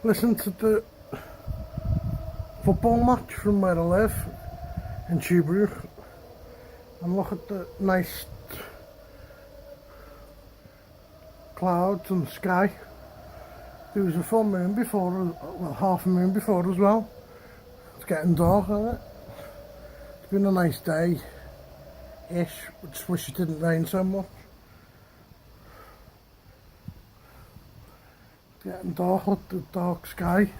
listen to the football match from where I live in Tubrook and look at the nice clouds and sky. There was a full moon before, well, half a moon before as well. It's getting dark, isn't it? It's been a nice day ish. I just wish it didn't rain so much. It's getting dark with the dark sky.